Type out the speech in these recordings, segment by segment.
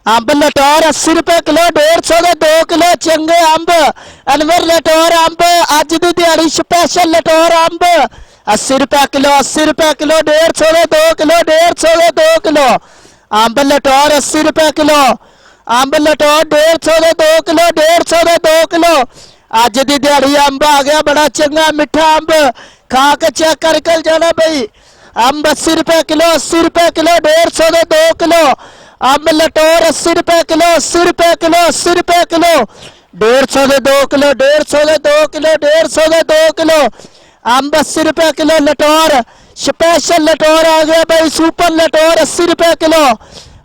अंब लटोर 80 रुपए किलो 150 के 2 किलो चंगे अंब अनवर लटोर अंब अज दी दिहाड़ी स्पेशल लटोर अंब 80 रुपए किलो 80 रुपए किलो 150 के 2 किलो 150 के 2 किलो अंब लटोर 80 रुपए किलो अंब लटोर 150 के 2 किलो 150 के 2 किलो अज दी दिहाड़ी अंब आ गया बड़ा चंगा मिठा अंब खा के चेक कर कल जाना भाई अंब 80 रुपए किलो 80 रुपए किलो 150 के 2 किलो अंब लटोर 80 रुपए किलो 80 रुपए किलो 80 रुपए किलो 150 के 2 किलो 150 के 2 किलो 150 के 2 किलो अंब 80 रुपए किलो लटोर स्पेशल लटोर आ गया भाई सुपर लटोर 80 रुपए किलो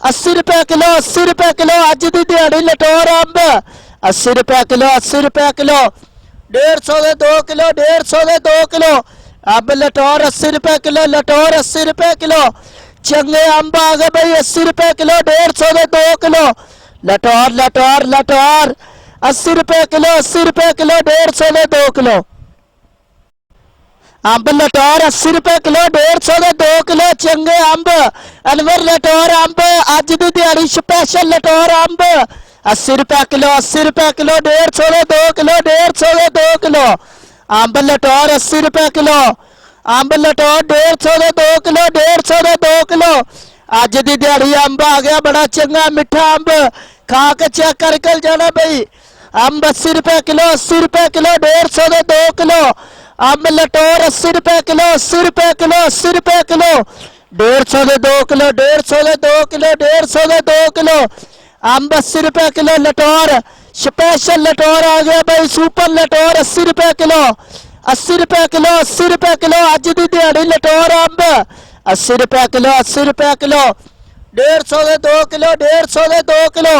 80 रुपए किलो 80 रुपए किलो अज दी दिहाड़ी लटोर अंब 80 रुपए किलो 80 रुपए किलो 150 के 2 किलो 150 के 2 किलो अंब लटोर 80 रुपए किलो लटोर 80 रुपए किलो चंगे अंब आ गए भाई 80 रुपए किलो 150 के 2 किलो लटोर लटोर लटोर 80 रुपए किलो 80 रुपए किलो 150 के 2 किलो अंब लटोर 80 रुपए किलो 150 के 2 किलो चंगे अंब अनवर लटोर अंब अज दी दिहाड़ी स्पेशल लटोर अंब 80 रुपए किलो 80 रुपए किलो 150 के 2 किलो 150 के 2 किलो अंब लटोर 80 रुपए किलो अंब लटोर 150 के 2 किलो 150 के 2 किलो अज दी दिहाड़ी अंब आ गया बड़ा चंगा मिठा अंब खा के चेक कर कल जाना भाई अंब 80 रुपए किलो 80 रुपए किलो 150 के 2 किलो अंब लटोर 80 रुपए किलो 80 रुपए किलो 80 रुपए किलो 150 के 2 किलो 150 के 2 किलो 150 के 2 किलो अंब 80 रुपए किलो लटोर स्पेशल लटोर आ गया भाई सुपर लटोर 80 रुपए किलो 80 रुपए किलो 80 रुपए किलो अज दी दिहाड़ी लटोर अंब 80 रुपए किलो 80 रुपए किलो 150 के 2 किलो 150 के 2 किलो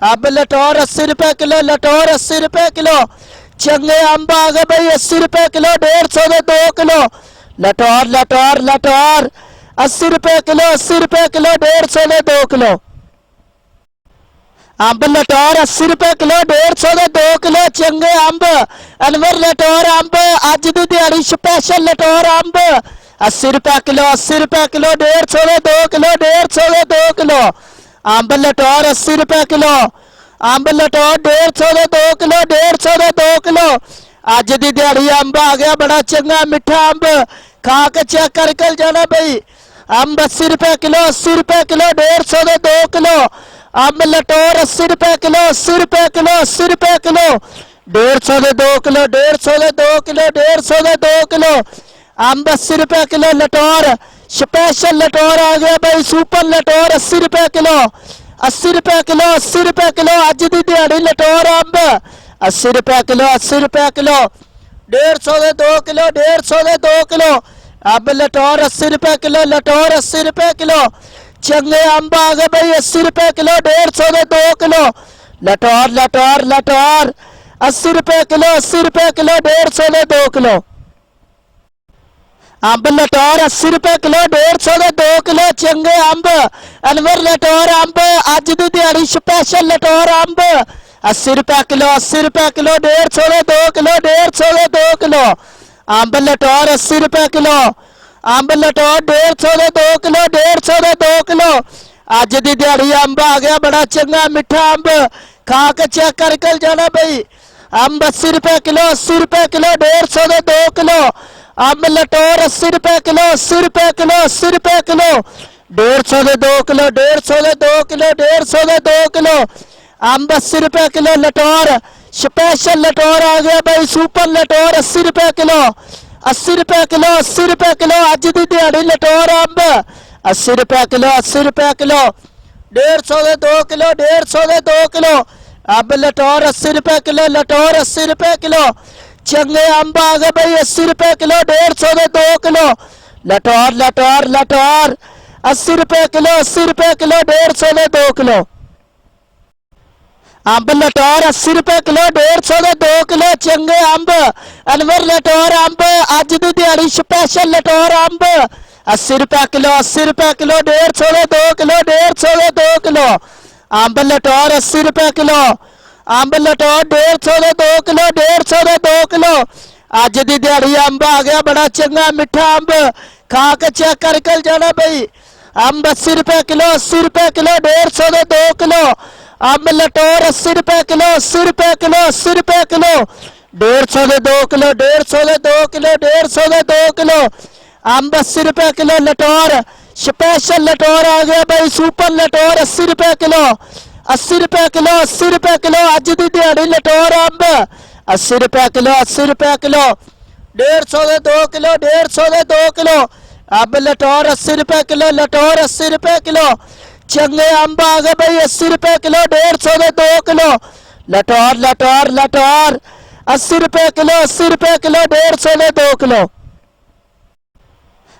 अंब लटोर 80 रुपए किलो लटोर 80 रुपए किलो चंगे अंब आ गए भाई 80 रुपए किलो 150 के 2 किलो लटोर लटोर लटोर 80 रुपए किलो 80 रुपए किलो 150 के 2 किलो अंब लटोर 80 रुपए किलो 150 के 2 किलो चंगे अंब अनवर लटोर अंब अज दी दिहाड़ी स्पेशल लटोर अंब 80 रुपए किलो 80 रुपए किलो 150 के 2 किलो 150 के 2 किलो अंब लटोर 80 रुपए किलो अंब लटोर 150 के 2 किलो 150 के 2 किलो अज दी दिहाड़ी अंब आ गया बड़ा चंगा मिठा अंब खा के चेक कर कल जाना भाई अंब 80 रुपए किलो 80 रुपए किलो 150 के 2 किलो अंब लटोर 80 रुपए किलो 80 रुपए किलो 80 रुपए किलो 150 के 2 किलो 150 के 2 किलो 150 के 2 किलो अंब 80 रुपए किलो लटोर स्पेशल लटोर आ गया भाई सुपर लटोर 80 रुपए किलो 80 रुपए किलो 80 रुपए किलो अज दी दिहाड़ी लटोर अंब 80 रुपए किलो 80 रुपए किलो 150 के 2 किलो 150 के 2 किलो अंब लटोर 80 रुपए किलो लटोर 80 रुपए किलो चंगे अंब आ गए भाई 80 रुपए किलो 150 के 2 किलो लटोर लटोर लटोर 80 रुपए किलो 80 रुपए किलो 150 के 2 किलो अंब लटोर 80 रुपए किलो 150 के 2 किलो चंगे अंब अनवर लटोर अंब अज दी दिहाड़ी स्पेशल लटोर अंब 80 रुपए किलो 80 रुपए किलो 150 के 2 किलो 150 के 2 किलो अंब लटोर 80 रुपए किलो अंब लटोर 150 के 2 किलो 150 के 2 किलो अज दी दिहाड़ी अंब आ गया बड़ा चंगा मिठा अंब खा के चेक कर कल जाना भाई अंब 80 रुपए किलो 80 रुपए किलो 150 के 2 किलो अंब लटोर 80 रुपए किलो 80 रुपए किलो 80 रुपए किलो 150 के 2 किलो 150 के 2 किलो 150 के 2 किलो अंब 80 रुपए किलो लटोर स्पेशल लटोर आ गया भाई सुपर लटोर 80 रुपए किलो 80 रुपए किलो 80 रुपए किलो अज दी दिहाड़ी लटोर अंब 80 रुपए किलो 80 रुपए किलो 150 के 2 किलो 150 के 2 किलो अंब लटोर 80 रुपए किलो लटोर 80 रुपए किलो चंगे अंब आ गए भाई 80 रुपए किलो 150 के 2 किलो लटोर लटोर लटोर 80 रुपए किलो 80 रुपए किलो 150 के 2 किलो अंब लटोर 80 रुपए किलो 150 के 2 किलो चंगे अंब अनवर लटोर अंब अज दी दिहाड़ी स्पेशल लटोर अंब 80 रुपए किलो 80 रुपए किलो 150 के 2 किलो 150 के 2 किलो अंब लटोर 80 रुपए किलो अंब लटोर 150 के 2 किलो 150 के 2 किलो अज दी दिहाड़ी अंब आ गया बड़ा चंगा मिठा अंब खा के चेक कर कल जाना भाई अंब 80 रुपए किलो, 80 रुपए किलो, 150 दे 2 किलो। अंब लटोर 80 रुपए किलो, 80 रुपए किलो, 80 रुपए किलो, 150 दे 2 किलो, 150 दे 2 किलो, 150 दे 2 किलो। अंब 80 रुपए किलो लटोर, स्पेशल लटोर आ गया भाई, सुपर लटोर 80 रुपए किलो, 80 रुपए किलो, 80 रुपए किलो। अज दी दिहाड़ी लटोर अंब 80 रुपए किलो, 80 रुपए किलो, 150 दे 2 किलो, 150 दे 2 किलो। अंब लटोर 80 रुपए किलो, लटोर 80 रुपए किलो। चंगे अंब आ गए भाई 80 रुपए किलो, 150 दे 2 किलो। लटोर लटोर लटोर 80 रुपए किलो, 80 रुपए किलो, 150 दे 2 किलो।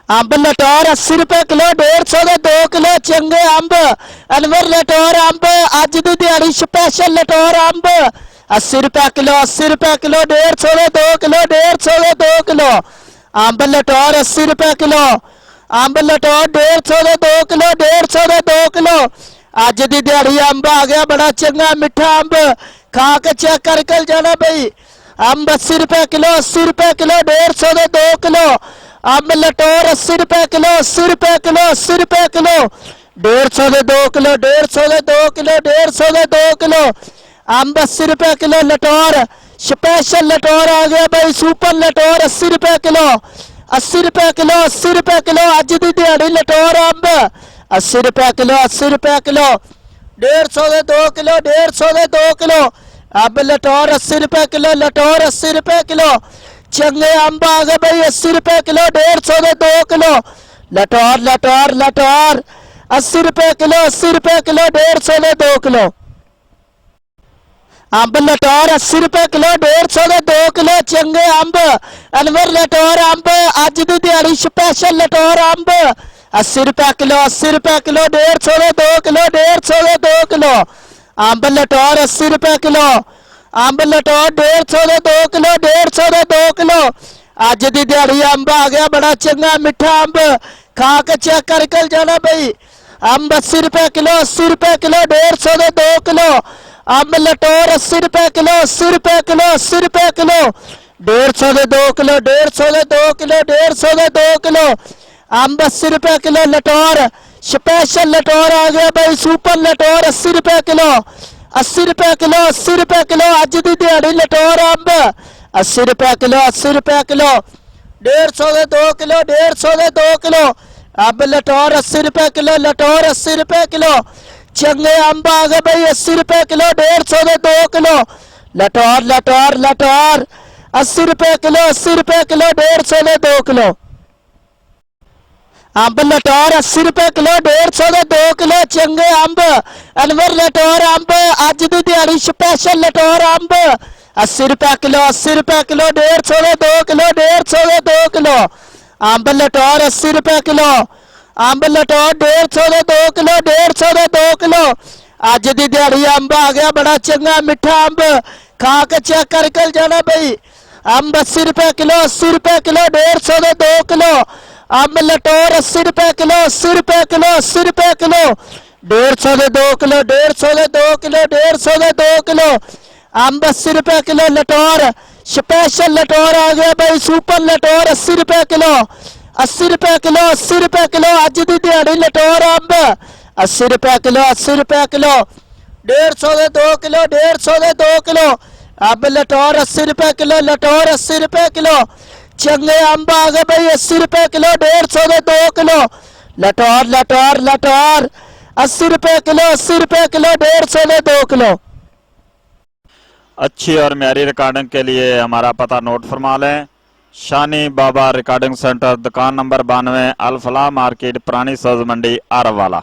अंब लटोर 80 रुपए किलो, 150 दे 2 किलो। चंगे अंब अनवर लटोर अंब अज दी दिहाड़ी स्पेशल लटोर अंब 80 रुपए किलो, 80 रुपए किलो, 150 दे 2 किलो, 150 दे 2 किलो। अंब लटोर 80 रुपए किलो, अंब लटोर 150 दे 2 किलो, 150 दे 2 किलो। अज दी दिहाड़ी अंब आ गया बड़ा चंगा मिठा अंब, खा के चेक कर कल जाना भाई। अंब 80 रुपए किलो, 80 रुपए किलो, 150 दे 2 किलो। अंब लटोर 80 रुपए किलो, 80 रुपए किलो, 80 रुपए किलो, 150 दे 2 किलो, 150 दे 2 किलो, 150 दे 2 किलो। अंब 80 रुपए किलो लटोर, स्पेशल लटोर आ गया भाई, सुपर लटोर 80 रुपए किलो, 80 रुपए किलो, 80 रुपए किलो। अज दी दिहाड़ी लटोर अंब 80 रुपए किलो, 80 रुपए किलो, 150 दे 2 किलो, 150 दे 2 किलो। अंब लटोर 80 रुपए किलो, लटोर 80 रुपए किलो। चंगे अंब आ गए भाई 80 रुपए किलो, 150 दे 2 किलो। लटोर लटोर लटोर 80 रुपए किलो, 80 रुपए किलो, 150 दे 2 किलो। अंब लटोर 80 रुपए किलो, 150 दे 2 किलो। चंगे अंब अनवर लटोर अंब अज दी दिहाड़ी स्पेशल लटोर अंब 80 रुपए किलो, 80 रुपए किलो, 150 दे 2 किलो, 150 दे 2 किलो। अंब लटोर 80 रुपए किलो, अंब लटोर 150 दे 2 किलो, 150 दे 2 किलो। अज दी दिहाड़ी अंब आ गया बड़ा चंगा मिठा अंब, खा के चेक कर कल जाना भाई। अंब 80 रुपए किलो, 80 रुपए किलो, 150 दे 2 किलो। अंब लटोर 80 रुपए किलो, 80 रुपए किलो, 80 रुपए किलो, 150 दे 2 किलो, 150 दे 2 किलो, 150 दे 2 किलो। अंब 80 रुपए किलो लटोर, स्पेशल लटोर आ गया भाई, सुपर लटोर 80 रुपए किलो, 80 रुपए किलो, 80 रुपए किलो। अज दी दिहाड़ी लटोर अंब 80 रुपए किलो, 80 रुपए किलो, 150 दे 2 किलो, 150 दे 2 किलो। अंब लटोर 80 रुपए किलो, लटोर 80 रुपए किलो। चंगे अंब आ गए भाई 80 रुपए किलो, 150 दे 2 किलो। लटोर लटोर लटोर 80 रुपए किलो, 80 रुपए किलो, 150 दे 2 किलो। अंब लटोर 80 रुपए किलो, 150 दे 2 किलो। चंगे अंब अनवर लटोर अंब अज दी दिहाड़ी स्पेशल लटोर अंब 80 रुपए किलो, 80 रुपए किलो, 150 दे 2 किलो, 150 दे 2 किलो। अंब लटोर 80 रुपए किलो, अंब लटोर 150 दे 2 किलो, 150 दे 2 किलो। अज दी दिहाड़ी अंब आ गया बड़ा चंगा मिठा अंब, खा के चेक कर कल जाना भाई। अंब 80 रुपए किलो, 80 रुपए किलो, 150 दे 2 किलो। अंब लटोर 80 रुपए किलो, 80 रुपए किलो, 80 रुपए किलो, 150 दे 2 किलो, 150 दे 2 किलो, 150 दे 2 किलो। अंब 80 रुपए किलो लटोर, स्पेशल लटोर आ गया भाई, सुपर लटोर 80 रुपए किलो, 80 रुपए किलो, 80 रुपए किलो। अज दी दिहाड़ी लटोर अंब 80 रुपए किलो, 80 रुपए किलो, 150 दे 2 किलो, 150 दे 2 किलो। अंब लटोर 80 रुपए किलो, लटोर 80 रुपए किलो। चंगे अंब आ गए भाई 80 रुपए किलो, 150 दे 2 किलो। लटोर लटोर लटोर 80 रुपए किलो, 80 रुपए किलो, 150 दे 2 किलो। अच्छी और म्यारी रिकॉर्डिंग के लिए हमारा पता नोट फरमा लें। शानी बाबा रिकॉर्डिंग सेंटर, दुकान नंबर 92, अल फलाह मार्केट, पुरानी सब्ज मंडी, आरव वाला।